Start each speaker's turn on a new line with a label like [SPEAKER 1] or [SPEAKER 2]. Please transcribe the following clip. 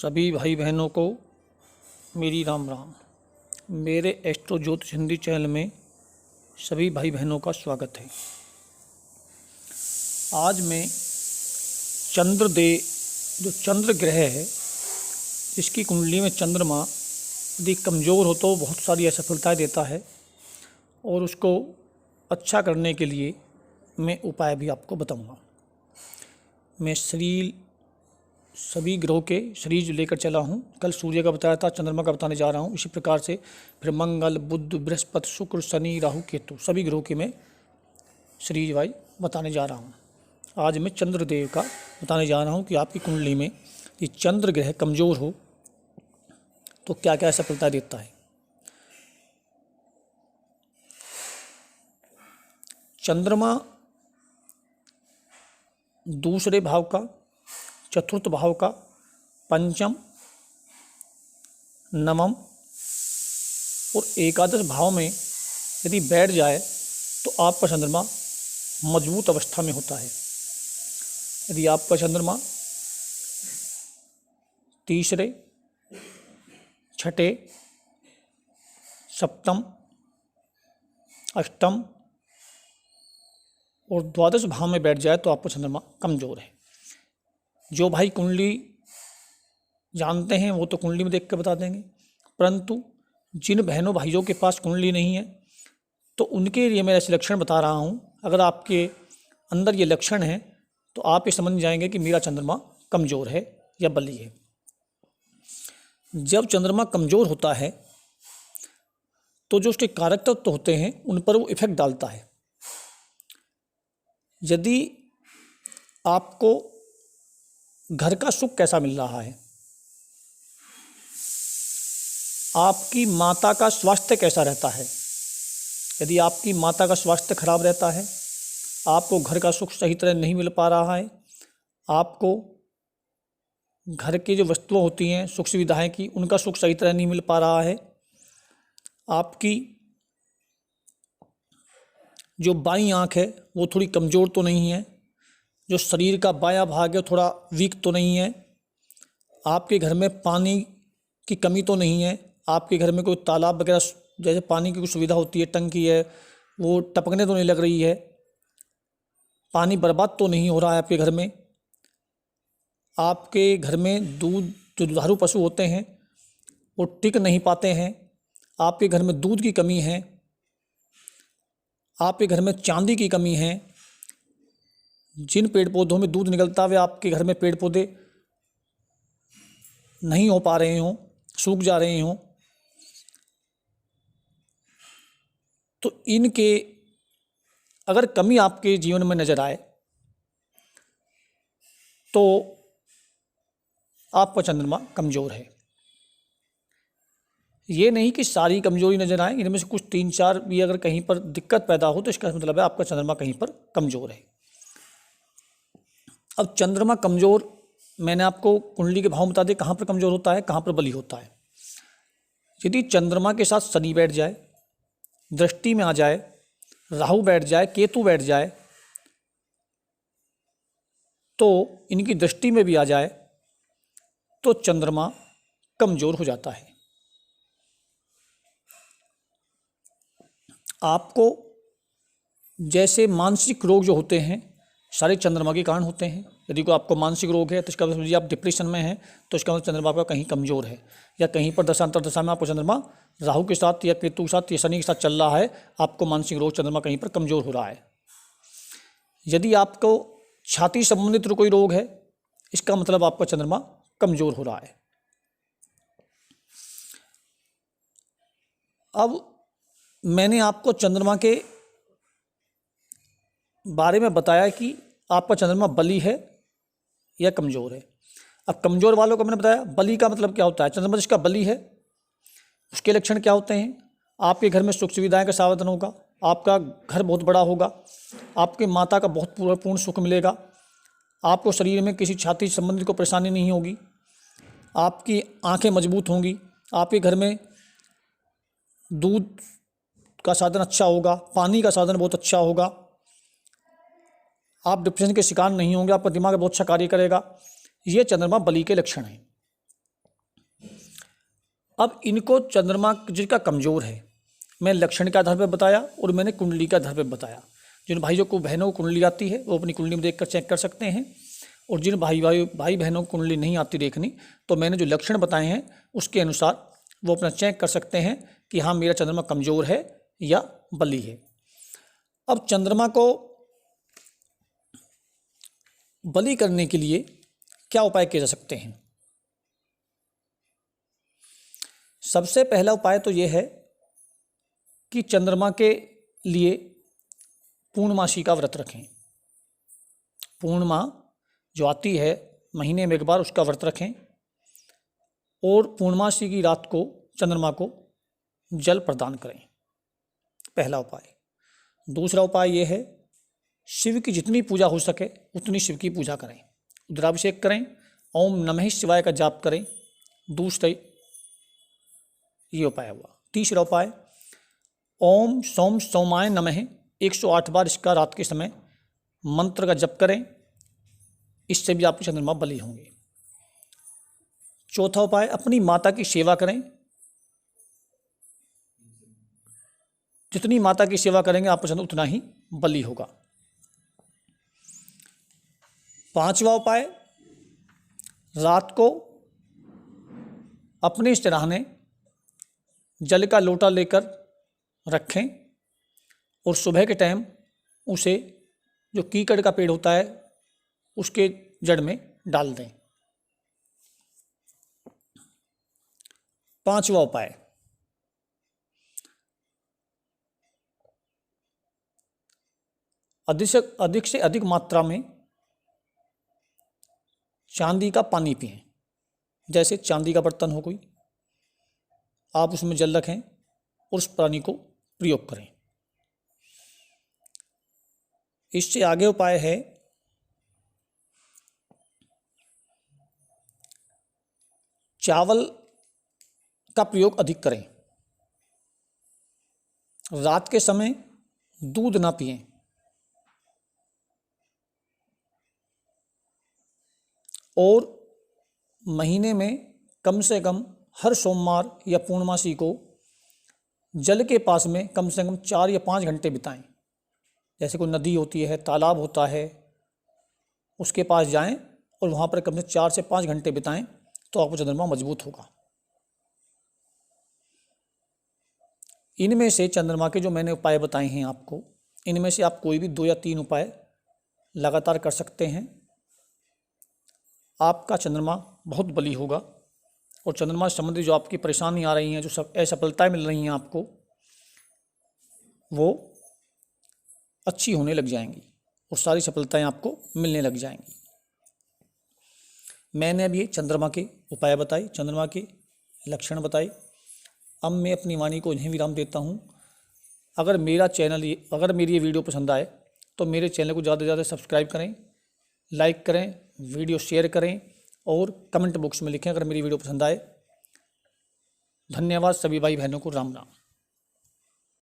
[SPEAKER 1] सभी भाई बहनों को मेरी राम राम। मेरे एस्ट्रो ज्योतिष हिंदी चैनल में सभी भाई बहनों का स्वागत है। आज मैं जो चंद्र ग्रह है, इसकी कुंडली में चंद्रमा यदि कमज़ोर हो तो बहुत सारी असफलताएं देता है, और उसको अच्छा करने के लिए मैं उपाय भी आपको बताऊंगा। मैं सभी ग्रहों के शरीर लेकर चला हूँ। कल सूर्य का बताया था, चंद्रमा का बताने जा रहा हूँ। इसी प्रकार से फिर मंगल, बुध, बृहस्पति, शुक्र, शनि, राहु, केतु सभी ग्रहों के मैं शरीर वाई बताने जा रहा हूँ। आज मैं चंद्रदेव का बताने जा रहा हूँ कि आपकी कुंडली में ये चंद्र ग्रह कमज़ोर हो तो क्या क्या सफलता देता है। चंद्रमा दूसरे भाव का, चतुर्थ भाव का, पंचम, नवम और एकादश भाव में यदि बैठ जाए तो आपका चंद्रमा मजबूत अवस्था में होता है। यदि आपका चंद्रमा तीसरे, छठे, सप्तम, अष्टम और द्वादश भाव में बैठ जाए तो आपका चंद्रमा कमज़ोर है। जो भाई कुंडली जानते हैं वो तो कुंडली में देख कर बता देंगे, परंतु जिन बहनों भाइयों के पास कुंडली नहीं है तो उनके लिए मैं ऐसे लक्षण बता रहा हूँ। अगर आपके अंदर ये लक्षण हैं तो आप ये समझ जाएंगे कि मेरा चंद्रमा कमज़ोर है या बली है। जब चंद्रमा कमज़ोर होता है तो जो उसके कारक तत्व होते हैं उन पर वो इफेक्ट डालता है। यदि आपको घर का सुख कैसा मिल रहा है, आपकी माता का स्वास्थ्य कैसा रहता है, यदि आपकी माता का स्वास्थ्य खराब रहता है, आपको घर का सुख सही तरह नहीं मिल पा रहा है, आपको घर की जो वस्तुएं होती हैं सुख सुविधाएं की, उनका सुख सही तरह नहीं मिल पा रहा है, आपकी जो बाईं आँख है वो थोड़ी कमज़ोर तो नहीं है, जो शरीर का बायां भाग है थोड़ा वीक तो नहीं है, आपके घर में पानी की कमी तो नहीं है, आपके घर में कोई तालाब वगैरह जैसे पानी की कुछ सुविधा होती है, टंकी है, वो टपकने तो नहीं लग रही है, पानी बर्बाद तो नहीं हो रहा है आपके घर में, आपके घर में दूध, जो दुधारू पशु होते हैं वो टिक नहीं पाते हैं, आपके घर में दूध की कमी है, आपके घर में चांदी की कमी है, जिन पेड़ पौधों में दूध निकलता है आपके घर में पेड़ पौधे नहीं हो पा रहे हों, सूख जा रहे हों, तो इनके अगर कमी आपके जीवन में नजर आए तो आपका चंद्रमा कमज़ोर है। ये नहीं कि सारी कमजोरी नजर आए, इनमें से कुछ 3-4 भी अगर कहीं पर दिक्कत पैदा हो तो इसका मतलब है आपका चंद्रमा कहीं पर कमज़ोर है। अब चंद्रमा कमज़ोर, मैंने आपको कुंडली के भाव बता दिए कहाँ पर कमज़ोर होता है, कहाँ पर बली होता है। यदि चंद्रमा के साथ शनि बैठ जाए, दृष्टि में आ जाए, राहु बैठ जाए, केतु बैठ जाए, तो इनकी दृष्टि में भी आ जाए तो चंद्रमा कमज़ोर हो जाता है। आपको जैसे मानसिक रोग जो होते हैं सारे चंद्रमा के कारण होते हैं। यदि कोई आपको मानसिक रोग है तो इसका मतलब समझिए आप डिप्रेशन में हैं तो इसका मतलब चंद्रमा आपका कहीं कमज़ोर है, या कहीं पर दशांतर दशा में आपको चंद्रमा राहु के साथ या केतु के साथ या शनि के साथ चल रहा है, आपको मानसिक रोग चंद्रमा कहीं पर कमज़ोर हो रहा है। यदि आपको छाती संबंधित कोई रोग है, इसका मतलब आपका चंद्रमा कमज़ोर हो रहा है। अब मैंने आपको चंद्रमा के बारे में बताया कि आपका चंद्रमा बली है या कमज़ोर है। अब कमज़ोर वालों को मैंने बताया, बली का मतलब क्या होता है। चंद्रमा जिसका बली है उसके लक्षण क्या होते हैं। आपके घर में सुख सुविधाएं का साधन होगा, आपका घर बहुत बड़ा होगा, आपकी माता का बहुत पूर्ण सुख मिलेगा, आपको शरीर में किसी छाती संबंधित को परेशानी नहीं होगी, आपकी आंखें मजबूत होंगी, आपके घर में दूध का साधन अच्छा होगा, पानी का साधन बहुत अच्छा होगा, आप डिप्रेशन के शिकार नहीं होंगे, आपका दिमाग बहुत अच्छा कार्य करेगा। ये चंद्रमा बली के लक्षण हैं। अब इनको चंद्रमा जिनका कमज़ोर है, मैं लक्षण के आधार पर बताया और मैंने कुंडली के आधार पर बताया। जिन भाइयों को बहनों को कुंडली आती है वो अपनी कुंडली में देखकर चेक कर सकते हैं, और जिन भाई बहनों को कुंडली नहीं आती देखनी, तो मैंने जो लक्षण बताए हैं उसके अनुसार वो अपना चेक कर सकते हैं कि हाँ मेरा चंद्रमा कमज़ोर है या बली है। अब चंद्रमा को बली करने के लिए क्या उपाय किए जा सकते हैं? सबसे पहला उपाय तो ये है कि चंद्रमा के लिए पूर्णमासी का व्रत रखें। पूर्णिमा जो आती है महीने में एक बार, उसका व्रत रखें और पूर्णमासी की रात को चंद्रमा को जल प्रदान करें, पहला उपाय। दूसरा उपाय ये है, शिव की जितनी पूजा हो सके उतनी शिव की पूजा करें, रुद्राभिषेक करें, ओम नमः शिवाय का जाप करें। दूसरा ये उपाय हुआ। तीसरा उपाय, ओम सोम सोमाय नमः 108 बार इसका रात के समय मंत्र का जप करें, इससे भी आपके चंद्रमा बली होंगे। चौथा उपाय, अपनी माता की सेवा करें, जितनी माता की सेवा करेंगे आपका चंद्रमा उतना ही बली होगा। पांचवा उपाय, रात को अपने सिरहाने जल का लोटा लेकर रखें और सुबह के टाइम उसे जो कीकड़ का पेड़ होता है उसके जड़ में डाल दें। पांचवा उपाय, अधिक से अधिक मात्रा में चांदी का पानी पिएं। जैसे चांदी का बर्तन हो कोई, आप उसमें जल रखें और उस पानी को प्रयोग करें। इससे आगे उपाय है, चावल का प्रयोग अधिक करें। रात के समय दूध ना पिएं। और महीने में कम से कम हर सोमवार या पूर्णमासी को जल के पास में कम से कम 4 या 5 घंटे बिताएं। जैसे कोई नदी होती है, तालाब होता है, उसके पास जाएं और वहाँ पर कम से 4 से 5 घंटे बिताएं, तो आपका चंद्रमा मजबूत होगा। इनमें से चंद्रमा के जो मैंने उपाय बताए हैं आपको, इनमें से आप कोई भी 2 या 3 उपाय लगातार कर सकते हैं, आपका चंद्रमा बहुत बली होगा और चंद्रमा से संबंधित जो आपकी परेशानी आ रही हैं, जो सब असफलताएं मिल रही हैं आपको, वो अच्छी होने लग जाएंगी और सारी सफलताएं आपको मिलने लग जाएंगी। मैंने अभी चंद्रमा के उपाय बताए, चंद्रमा के लक्षण बताए। अब मैं अपनी वाणी को इन्हें विराम देता हूँ। अगर मेरी ये वीडियो पसंद आए तो मेरे चैनल को ज़्यादा से ज़्यादा सब्सक्राइब करें, लाइक करें, वीडियो शेयर करें और कमेंट बॉक्स में लिखें अगर मेरी वीडियो पसंद आए। धन्यवाद सभी भाई बहनों को। राम राम।